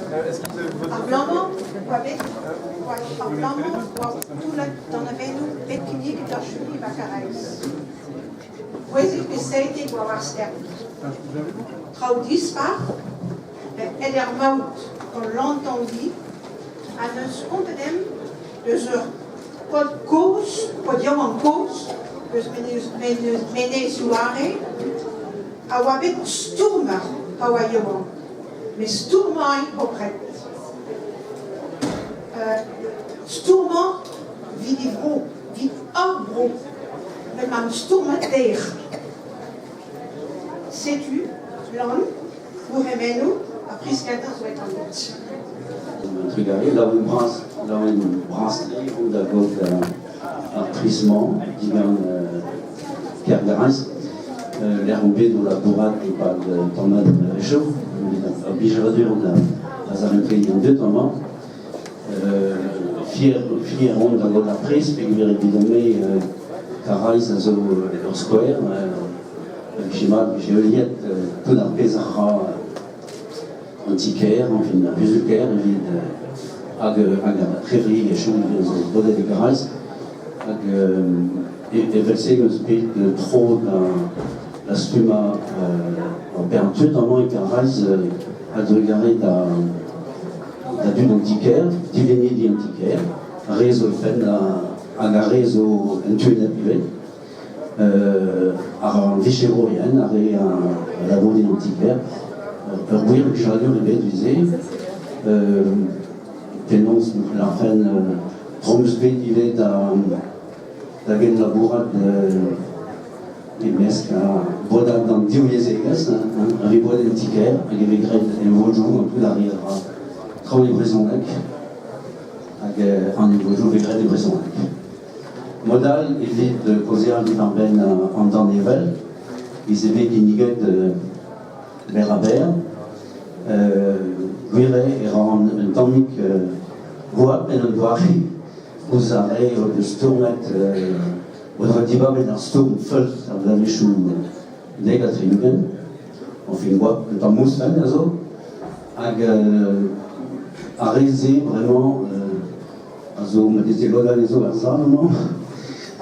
Est-ce que vous avez votre... Hablamos, nous etkinlik dat jullie bakkerijs. Hoe ik bezeten qua waar sterk. Trouw dispar, et er mout, qu'on l'entendit, à ne se condamner de ce pod cause, podium en cause, dus Venezuela, a wabit sturma, hawaïon, mais sturma opret. Sturma, vidivro, vid abro, met man sturma tegen. Sais-tu, l'homme, vous remènes a pris 14 Regarder, là où une brasserie ou d'abord un trissement, divers Pierre Garas, l'air roubé de la bourrade et pas de tornade réchaud, obligerature de la zarentée en deux tombants. Fier ronde d'abord la presse, puis il évidemment Carais, Azo, leur square, Gimal, Géoliette, tout d'un pesara antiquaire, enfin, un résulquaire, avec réveillé les choses de Bodé de Carais, et versé un esprit de trop la spuma en peinture, notamment et Carais a de regarder d'une antiquaire, divinier d'antiquaire, réseau fait un réseau intuitif. À Vichéroïenne, à la Bodé antiquaire, oui, j'ai dû disait, dénonce la reine Romsbé, il est dans la bourrade de Mesque, à Boda dans Dionységas, un ribois d'antiquaire, avec des grèves et Vaujoux, un peu l'arrière, trop les Brésonlac, avec un Vaujoux, des grèves des Brésonlac. Modal, il est de causer un livre en temps d'ével, ils avaient des niguets de Berabert, Guiré et rend un tonique voix, mais un doiri, vous avez de Sturmet, votre diva, mais un Sturm, Felt, à la Michou, Négatriven, on fait une voix, un mousse, avec à réaliser vraiment, also, me disait l'odeur des eaux, ça, non?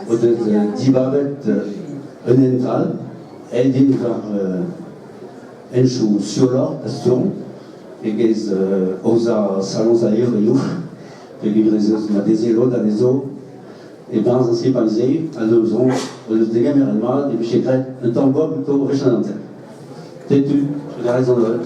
Ou de Dibavet Unental, Edin vers Enchou Siola, Aston, et Gaz Osa Salons à Yoriou, et livreuse m'a désiré l'odeur des eaux, et bien, ainsi balisé, à deux ans, le dégât mal, et puis j'ai créé un tambour plutôt riche en antenne. T'es-tu, je regarde les enveloppes.